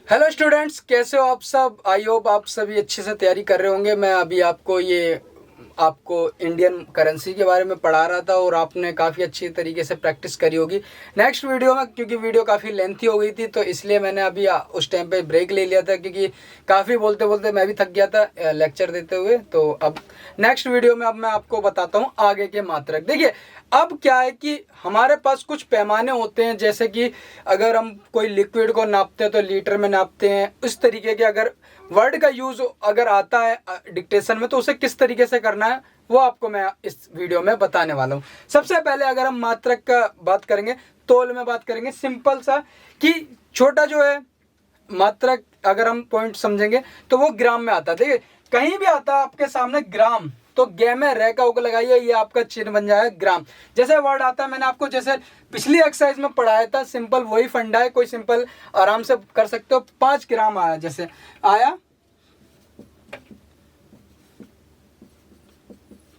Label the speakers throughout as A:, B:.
A: Hello students, कैसे हो आप सब। आई होप आप सभी अच्छे से तैयारी कर रहे होंगे। मैं अभी आपको इंडियन करेंसी के बारे में पढ़ा रहा था और आपने काफ़ी अच्छी तरीके से प्रैक्टिस करी होगी। नेक्स्ट वीडियो में, क्योंकि वीडियो काफ़ी लेंथी हो गई थी तो इसलिए मैंने अभी उस टाइम पे ब्रेक ले लिया था, क्योंकि काफ़ी बोलते बोलते मैं भी थक गया था लेक्चर देते हुए। तो अब नेक्स्ट वीडियो में अब मैं आपको बताता हूँ आगे के मात्रक। देखिए, अब क्या है कि हमारे पास कुछ पैमाने होते हैं, जैसे कि अगर हम कोई लिक्विड को नापते हैं तो लीटर में नापते हैं। इस तरीके के अगर वर्ड का यूज अगर आता है डिक्टेशन में तो उसे किस तरीके से करना है वो आपको मैं इस वीडियो में बताने वाला हूँ। सबसे पहले अगर हम मात्रक का बात करेंगे, तोल में बात करेंगे, सिंपल सा कि छोटा जो है मात्रक अगर हम पॉइंट समझेंगे तो वो ग्राम में आता है। देखिए, कहीं भी आता है आपके सामने ग्राम तो गे में रह का उग लगाइए, ये आपका चिन्ह बन जाएगा ग्राम। जैसे वर्ड आता है, मैंने आपको जैसे पिछली एक्सरसाइज में पढ़ाया था, सिंपल वही फंडा है, कोई सिंपल आराम से कर सकते हो। 5 ग्राम आया, जैसे आया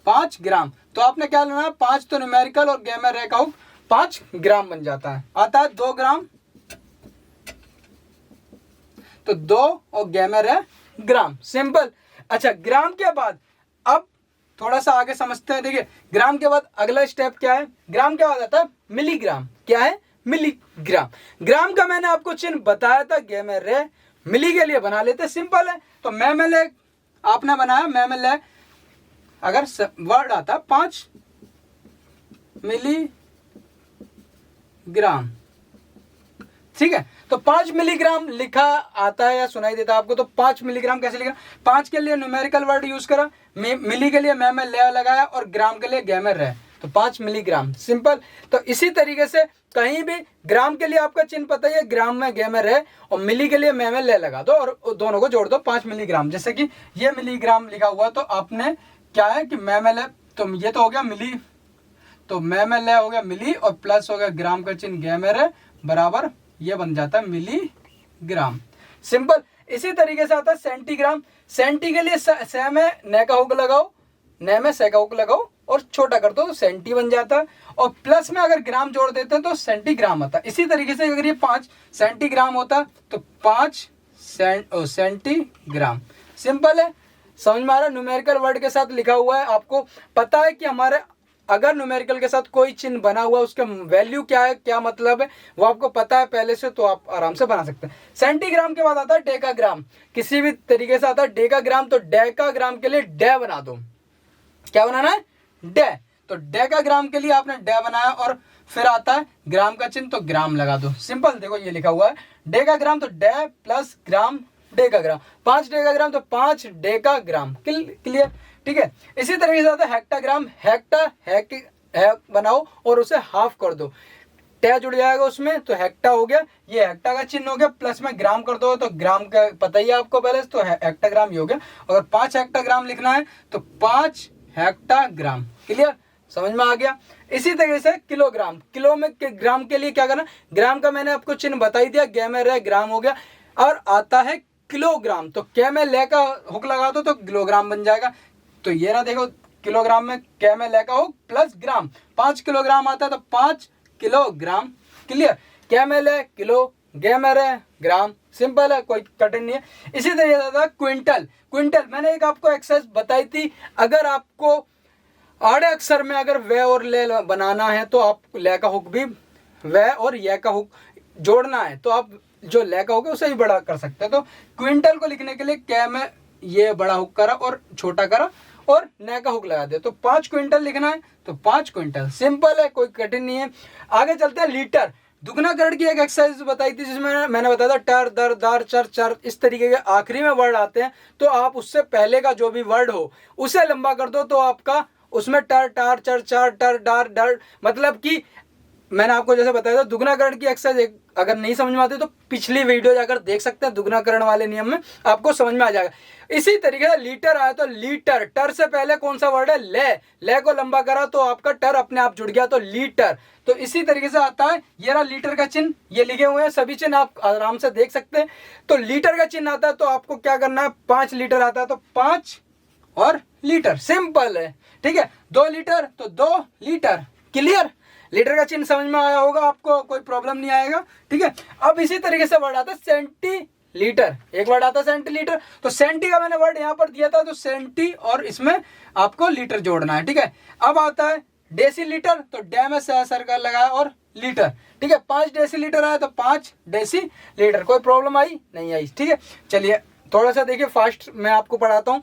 A: 5 ग्राम, तो आपने क्या लेना है 5 तो न्यूमेरिकल और गे में रह का उग 5 ग्राम बन जाता है। आता है 2 ग्राम तो 2 और गे में रह ग्राम, सिंपल। अच्छा, ग्राम के बाद अब थोड़ा सा आगे समझते हैं। देखिए, ग्राम के बाद अगला स्टेप क्या है, ग्राम के बाद आता है मिलीग्राम। क्या है? मिलीग्राम। ग्राम का मैंने आपको चिन्ह बताया था, गे में रे, मिली के लिए बना लेते, सिंपल है। तो मैं में ले आपने बनाया, मैं में ले, अगर वर्ड आता 5 मिलीग्राम, ठीक है। तो 5 मिलीग्राम लिखा आता है या सुनाई देता है आपको, तो 5 मिलीग्राम कैसे लिखा? 5 के लिए न्यूमेरिकल वर्ड यूज करा, मिली के लिए मैं में ले लगाया और ग्राम के लिए गे में रह, तो 5 मिलीग्राम, सिंपल। तो इसी तरीके से कहीं भी ग्राम के लिए आपका चिन्ह पता ही है, ग्राम में गे में रह, और मिली के लिए मैं में ले लगा दो और दोनों को जोड़ दो 5 मिलीग्राम। जैसे कि ये मिलीग्राम लिखा हुआ, तो आपने क्या है कि मैं में ले, तो ये तो हो गया मिली, तो मैं में ले हो गया मिली और प्लस हो गया ग्राम का चिन्ह गे में रह बराबर ये बन जाता है मिलीग्राम, सिंपल। इसी तरीके से आता है सेंटीग्राम। सेंटी के लिए से में न का हुक लगाओ, न में से का हुक लगाओ और छोटा कर दो तो सेंटी बन जाता है, और प्लस में अगर ग्राम जोड़ देते हैं तो सेंटीग्राम आता है। इसी तरीके से अगर ये 5 सेंटीग्राम होता तो 5 सेंटीग्राम, सिंपल है। समझ में आ रहा है? न्यूमेरिकल वर्ड के साथ लिखा हुआ है, आपको पता है कि हमारे अगर न्यूमेरिकल के साथ कोई चिन्ह बना हुआ है उसका वैल्यू क्या है, क्या मतलब है, वो आपको पता है पहले से, तो आप आराम से बना सकते हैं। सेंटीग्राम के बाद आता है डेकाग्राम। किसी भी तरीके से आता है डेकाग्राम, तो डेकाग्राम के लिए डे बना दो। क्या बनाना है? डे। तो डेकाग्राम के लिए आपने डे बनाया और फिर आता है ग्राम का चिन्ह, तो ग्राम लगा दो, सिंपल। देखो ये लिखा हुआ है डेकाग्राम, तो डे प्लस ग्राम डेकाग्राम, 5 डेकाग्राम तो 5 डेकाग्राम, क्लियर, ठीक है। इसी तरीके से आता है हेक्टाग्राम। हेक्टा बनाओ और उसे हाफ कर दो, टे जुड़ जाएगा उसमें, तो हेक्टा हो गया, ये हेक्टा का चिन्ह हो गया, प्लस में ग्राम कर दो तो ग्राम का पता ही है आपको पहले, तो हेक्टाग्राम ही हो गया। अगर 5 हेक्टाग्राम लिखना है तो 5 हेक्टाग्राम, क्लियर, समझ में आ गया। इसी तरीके से किलोग्राम, किलो में ग्राम के लिए क्या करना, ग्राम का मैंने आपको चिन्ह बता ही दिया, गे में रह ग्राम हो गया, और आता है किलोग्राम, तो क्या में ले का हुक लगा दो तो किलोग्राम बन जाएगा। तो ये ना देखो, किलोग्राम में क्या में ले का हुक प्लस ग्राम, 5 किलोग्राम आता है तो 5 किलोग्राम, क्लियर। क्या में ले किलो, गे में रह ग्राम, सिंपल है, कोई कठिन नहीं है। इसी तरीके से आता है क्विंटल। क्विंटल मैंने एक आपको एक्सरसाइज बताई थी, अगर आपको आड़े अक्षर में अगर वे और ले बनाना है तो आप ले का हुक भी वे और ये का हुक जोड़ना है, तो आप जो ले का हुक है उसे भी बड़ा कर सकते हैं। तो क्विंटल को लिखने के लिए क्या में ये बड़ा हुक करा और छोटा करा और न का हुक लगा दे, तो 5 क्विंटल लिखना है तो 5 क्विंटल, सिंपल है, कोई कठिन नहीं है। आगे चलते हैं लीटर। दुगनाकरण की एक एक्सरसाइज बताई थी जिसमें मैंने बताया था टर, दर, दार, चर, चर, इस तरीके के आखिरी में वर्ड आते हैं, तो आप उससे पहले का जो भी वर्ड हो उसे लंबा कर दो, तो आपका उसमें टर, टार, चर, चार, टर, डार, डर, मतलब कि मैंने आपको जैसे बताया था दुगनाकरण की एक्सरसाइज, अगर नहीं समझ में आती तो पिछली वीडियो जाकर देख सकते हैं, दुगनाकरण वाले नियम में आपको समझ में आ जाएगा। इसी तरीके से लीटर आया तो लीटर, टर से पहले कौन सा वर्ड है, ले को लंबा करा तो आपका टर अपने आप जुड़ गया, तो लीटर। तो इसी तरीके से आता है, ये रहा लीटर का चिन्ह, ये लिखे हुए हैं सभी चिन्ह, आप आराम से देख सकते हैं। तो लीटर का चिन्ह आता है तो आपको क्या करना है, 5 लीटर आता है तो 5 और लीटर, सिंपल है, ठीक है। 2 लीटर तो 2 लीटर, क्लियर। लीटर का चिन्ह समझ में आया होगा आपको, कोई प्रॉब्लम नहीं आएगा, ठीक है। अब इसी तरीके से वर्ड आता है लीटर, एक वर्ड आता है सेंटीलीटर, तो सेंटी का मैंने वर्ड यहाँ पर दिया था, तो सेंटी और इसमें आपको लीटर जोड़ना है, ठीक है। अब आता है डेसीलीटर, तो डे में सर्कल लगाया और लीटर, ठीक है। 5 डेसीलीटर आया तो 5 डेसीलीटर, कोई प्रॉब्लम आई नहीं आई, ठीक है। चलिए थोड़ा सा देखिए फास्ट मैं आपको पढ़ाता हूँ,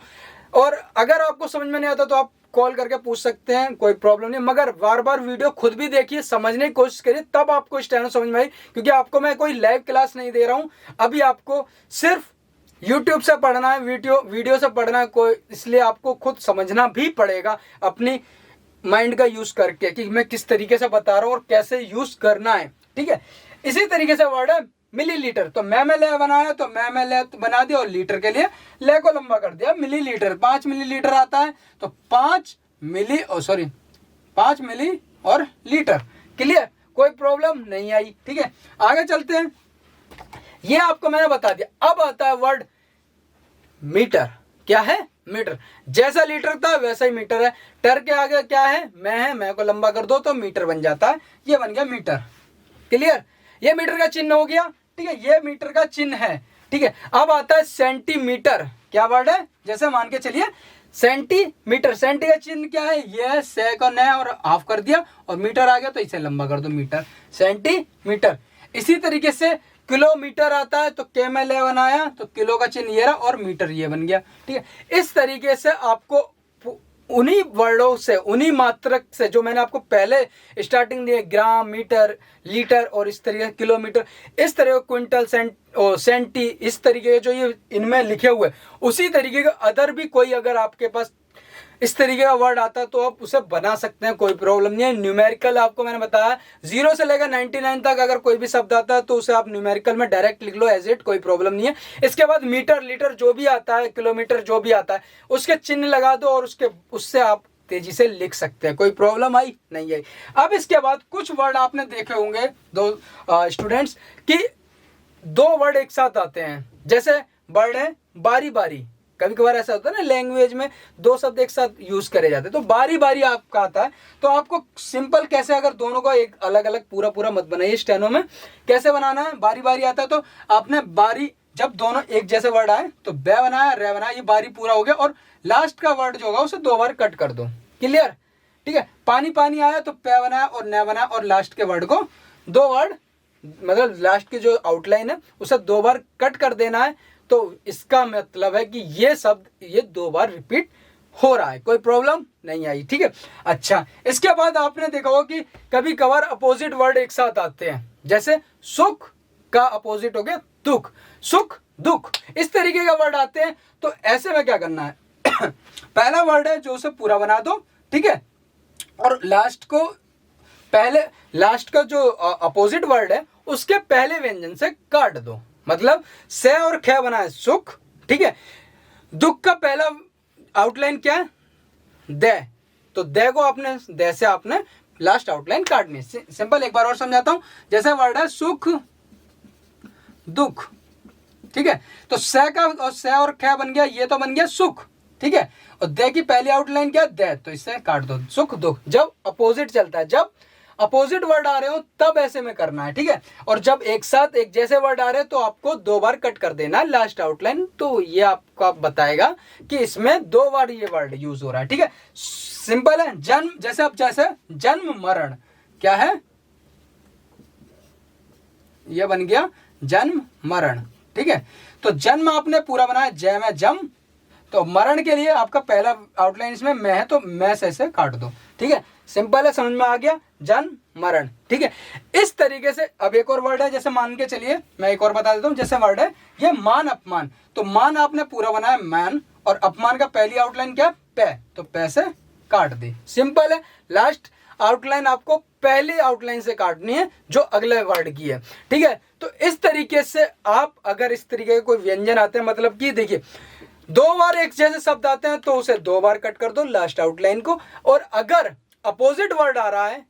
A: और अगर आपको समझ में नहीं आता तो आप कॉल करके पूछ सकते हैं, कोई प्रॉब्लम नहीं, मगर बार बार वीडियो खुद भी देखिए, समझने की कोशिश करिए, तब आपको स्टेनो समझ में आई, क्योंकि आपको मैं कोई लाइव क्लास नहीं दे रहा हूँ, अभी आपको सिर्फ YouTube से पढ़ना है, वीडियो से पढ़ना है, कोई, इसलिए आपको खुद समझना भी पड़ेगा अपनी माइंड का यूज करके कि मैं किस तरीके से बता रहा हूँ और कैसे यूज करना है, ठीक है। इसी तरीके से वर्ड है मिलीलीटर, तो मैं ले बनाया तो मैं ले बना दिया, और लीटर के लिए ले को लंबा कर दिया, मिलीलीटर, 5 मिलीलीटर आता है तो 5 मिली और लीटर, क्लियर, कोई प्रॉब्लम नहीं आई, ठीक है। आगे चलते हैं, ये आपको मैंने बता दिया। अब आता है वर्ड मीटर, क्या है, मीटर, जैसा लीटर था वैसा ही मीटर है, टर के आगे क्या है, मैं को लंबा कर दो तो मीटर बन जाता है, ये बन गया मीटर, क्लियर, ये मीटर का चिन्ह हो गया, ठीक है, ये मीटर का चिन्ह है, ठीक है। अब आता है सेंटीमीटर, क्या वर्ड है, जैसे मान के चलिए सेंटीमीटर, सेंटी का चिन्ह क्या है, ये से को न और हाफ कर दिया, और मीटर आ गया तो इसे लंबा कर दो, मीटर, सेंटीमीटर। इसी तरीके से किलोमीटर आता है, तो के में ले बनाया तो किलो का चिन्ह ये रहा, और मीटर ये बन गया, ठीक है। इस तरीके से आपको उन्हीं वर्डों से, उन्हीं मात्रक से जो मैंने आपको पहले स्टार्टिंग दिए, ग्राम, मीटर, लीटर और इस तरीके किलोमीटर, इस तरह क्विंटल, सेंटी, इस तरीके के जो ये इनमें लिखे हुए, उसी तरीके का अदर भी कोई अगर आपके पास इस तरीके का वर्ड आता है तो आप उसे बना सकते हैं, कोई प्रॉब्लम नहीं है। न्यूमेरिकल आपको मैंने बताया 0 से लेकर 99 तक अगर कोई भी शब्द आता है तो उसे आप न्यूमेरिकल में डायरेक्ट लिख लो एज इट, कोई प्रॉब्लम नहीं है। इसके बाद मीटर, लीटर जो भी आता है, किलोमीटर जो भी आता है, उसके चिन्ह लगा दो और उससे आप तेजी से लिख सकते हैं, कोई प्रॉब्लम आई नहीं आई। अब इसके बाद कुछ वर्ड आपने देखे होंगे दो स्टूडेंट्स कि 2 वर्ड एक साथ आते हैं, जैसे वर्ड है बारी बारी, कभी कभार ऐसा होता है ना लैंग्वेज में 2 शब्द एक साथ यूज करे जाते हैं, तो बारी बारी आपका आता है, तो आपको सिंपल कैसे, अगर दोनों का एक अलग अलग पूरा मत बनाइए, स्टेनो में कैसे बनाना है, बारी बारी आता है तो आपने बारी, जब दोनों एक जैसे वर्ड आए तो बे बनाया, रे बनाया, ये बारी पूरा हो गया, और लास्ट का वर्ड जो होगा उसे 2 बार कट कर दो, क्लियर, ठीक है। पानी पानी आया तो पे बनाया और न बनाया, और लास्ट के वर्ड को 2 वर्ड, मतलब लास्ट की जो आउटलाइन है उसे 2 बार कट कर देना है, तो इसका मतलब है कि ये शब्द ये 2 बार रिपीट हो रहा है, कोई प्रॉब्लम नहीं आई, ठीक है। अच्छा, इसके बाद आपने देखा होगा कि कभी कभार अपोजिट वर्ड एक साथ आते हैं, जैसे सुख का अपोजिट हो गया दुख, सुख दुख, इस तरीके का वर्ड आते हैं, तो ऐसे में क्या करना है पहला वर्ड है जो उसे पूरा बना दो, ठीक है, और लास्ट को पहले, लास्ट का जो अपोजिट वर्ड है उसके पहले व्यंजन से काट दो, मतलब से और खे बना है सुख, ठीक है। दुख का पहला आउटलाइन क्या है, दे, तो दे को आपने, दे से आपने लास्ट आउटलाइन काटनी। सिंपल, एक बार और समझाता हूं, जैसे वर्ड है सुख दुख, ठीक है, तो से का और से और खे बन गया, ये तो बन गया सुख, ठीक है, और दे की पहली आउटलाइन क्या है, दे, तो इससे काट दो, सुख दुख। जब अपोजिट चलता है, जब अपोजिट वर्ड आ रहे हो तब ऐसे में करना है, ठीक है, और जब एक साथ एक जैसे वर्ड आ रहे हैं तो आपको 2 बार कट कर देना है लास्ट आउटलाइन, तो ये आपको बताएगा कि इसमें 2 बार ये वर्ड यूज हो रहा है, ठीक है। सिंपल है, जन्म, जैसे अब जैसे जन्म मरण क्या है, ये बन गया जन्म मरण, ठीक है, तो जन्म आपने पूरा बनाया, जय में जम, तो मरण के लिए आपका पहला आउटलाइन इसमें मैं है, तो मैं से काट दो, ठीक है, सिंपल है, समझ में आ गया, जन्म मरण, ठीक है। इस तरीके से अब एक और वर्ड है, जैसे मान के चलिए मैं एक और बता देता हूं, जैसे वर्ड है ये मान अपमान, तो मान आपने पूरा बनाया मैन, और अपमान का पहली आउटलाइन क्या, पे, तो पे से काट दी, सिंपल है। लास्ट आउटलाइन आपको पहली आउटलाइन से काटनी है जो अगले वर्ड की है, ठीक है। तो इस तरीके से आप अगर इस तरीके के कोई व्यंजन आते हैं, मतलब कि देखिए 2 बार एक जैसे शब्द आते हैं तो उसे 2 बार कट कर दो लास्ट आउटलाइन को, और अगर अपोजिट वर्ड आ रहा है,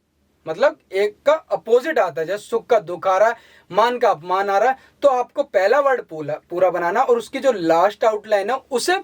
A: मतलब एक का अपोजिट आता है, जैसे सुख का दुख आ रहा है, मान का अपमान आ रहा है, तो आपको पहला वर्ड पूरा बनाना और उसकी जो लास्ट आउटलाइन है उसे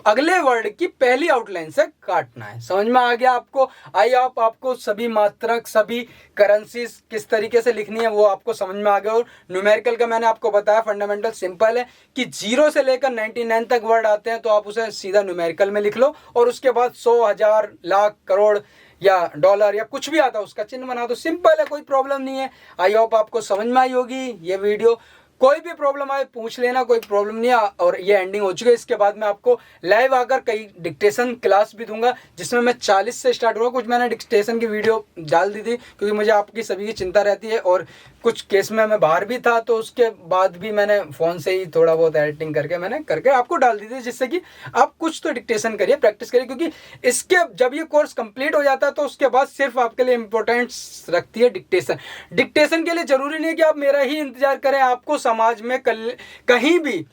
A: अगले वर्ड की पहली आउटलाइन से काटना है। समझ में आ गया आपको? आई होप आपको सभी मात्रक, सभी करेंसीज किस तरीके से लिखनी है वो आपको समझ में आ गया। और न्यूमेरिकल का मैंने आपको बताया फंडामेंटल सिंपल है कि 0 से लेकर 99 तक वर्ड आते हैं तो आप उसे सीधा न्यूमेरिकल में लिख लो, और उसके बाद 100, 1000, लाख, करोड़ या डॉलर या कुछ भी आता है उसका चिन्ह बना दो। सिंपल है, कोई प्रॉब्लम नहीं है। आई होप आपको समझ में आई होगी ये वीडियो। कोई भी प्रॉब्लम आए पूछ लेना, कोई प्रॉब्लम नहीं है। और ये एंडिंग हो चुकी है। इसके बाद मैं आपको लाइव आकर कई डिक्टेशन क्लास भी दूंगा जिसमें मैं 40 से स्टार्ट हुआ। कुछ मैंने डिक्टेशन की वीडियो डाल दी थी क्योंकि मुझे आपकी सभी की चिंता रहती है, और कुछ केस में मैं बाहर भी था तो उसके बाद भी मैंने फ़ोन से ही थोड़ा बहुत एडिटिंग करके मैंने करके आपको डाल दी थी, जिससे कि आप कुछ तो डिक्टेशन करिए, प्रैक्टिस करिए। क्योंकि इसके जब ये कोर्स कंप्लीट हो जाता है तो उसके बाद सिर्फ आपके लिए इंपॉर्टेंस रखती है डिक्टेशन। डिक्टेशन के लिए ज़रूरी नहीं है कि आप मेरा ही इंतजार करें। आपको समाज में कहीं भी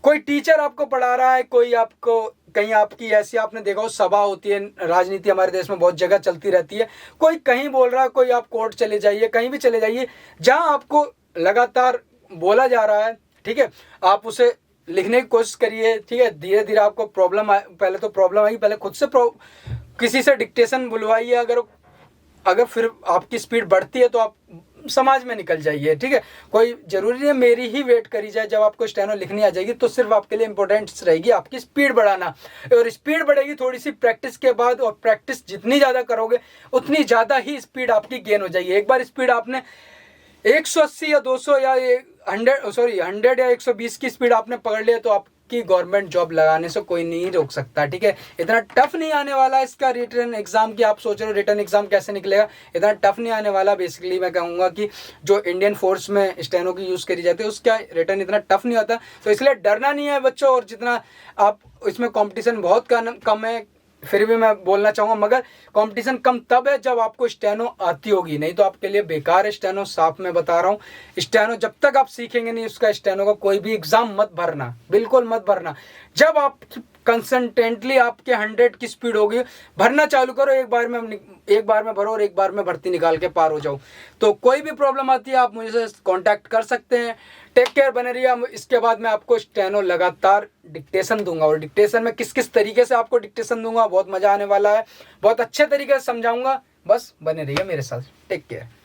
A: कोई टीचर आपको पढ़ा रहा है, कोई आपको कहीं आपकी ऐसी आपने देखा हो सभा होती है, राजनीति हमारे देश में बहुत जगह चलती रहती है, कोई कहीं बोल रहा है, कोई आप कोर्ट चले जाइए, कहीं भी चले जाइए, जहां आपको लगातार बोला जा रहा है, ठीक है, आप उसे लिखने की कोशिश करिए। ठीक है, धीरे धीरे आपको प्रॉब्लम पहले तो प्रॉब्लम आएगी, पहले खुद से किसी से डिक्टेशन बुलवाइए। अगर फिर आपकी स्पीड बढ़ती है तो आप समाज में निकल जाइए। ठीक है, कोई जरूरी नहीं है मेरी ही वेट करी जाए। जब आपको स्टेनो लिखनी आ जाएगी तो सिर्फ आपके लिए इंपॉर्टेंट रहेगी आपकी स्पीड बढ़ाना, और स्पीड बढ़ेगी थोड़ी सी प्रैक्टिस के बाद, और प्रैक्टिस जितनी ज़्यादा करोगे उतनी ज़्यादा ही स्पीड आपकी गेन हो जाएगी। एक बार स्पीड आपने 180 या 200 या 100 या 120 की स्पीड आपने पकड़ लिया तो आपकी गवर्नमेंट जॉब लगाने से कोई नहीं रोक सकता। ठीक है, इतना टफ नहीं आने वाला इसका रिटर्न एग्जाम की। आप सोच रहे हो रिटर्न एग्जाम कैसे निकलेगा, इतना टफ नहीं आने वाला। बेसिकली मैं कहूँगा कि जो इंडियन फोर्स में स्टेनो की यूज़ करी जाती है उसका रिटर्न इतना टफ नहीं होता, तो इसलिए डरना नहीं है बच्चों। और जितना आप इसमें कॉम्पिटिशन बहुत कम है, फिर भी मैं बोलना चाहूँगा, मगर कंपटीशन कम तब है जब आपको स्टेनो आती होगी, नहीं तो आपके लिए बेकार है स्टेनो। साफ मैं बता रहा हूँ, स्टेनो जब तक आप सीखेंगे नहीं उसका स्टेनो का कोई भी एग्जाम मत भरना, बिल्कुल मत भरना। जब आप कंसिस्टेंटली आपके 100 की स्पीड होगी, भरना चालू करो, एक बार में भरो और एक बार में भर्ती निकाल के पार हो जाओ। तो कोई भी प्रॉब्लम आती है आप मुझे कांटेक्ट कर सकते हैं। टेक केयर, बने रहिए। इसके बाद मैं आपको स्टेनो लगातार डिक्टेशन दूंगा, और डिक्टेशन में किस किस तरीके से आपको डिक्टेशन दूंगा, बहुत मजा आने वाला है, बहुत अच्छे तरीके से समझाऊंगा। बस बने रहिए मेरे साथ। Take care.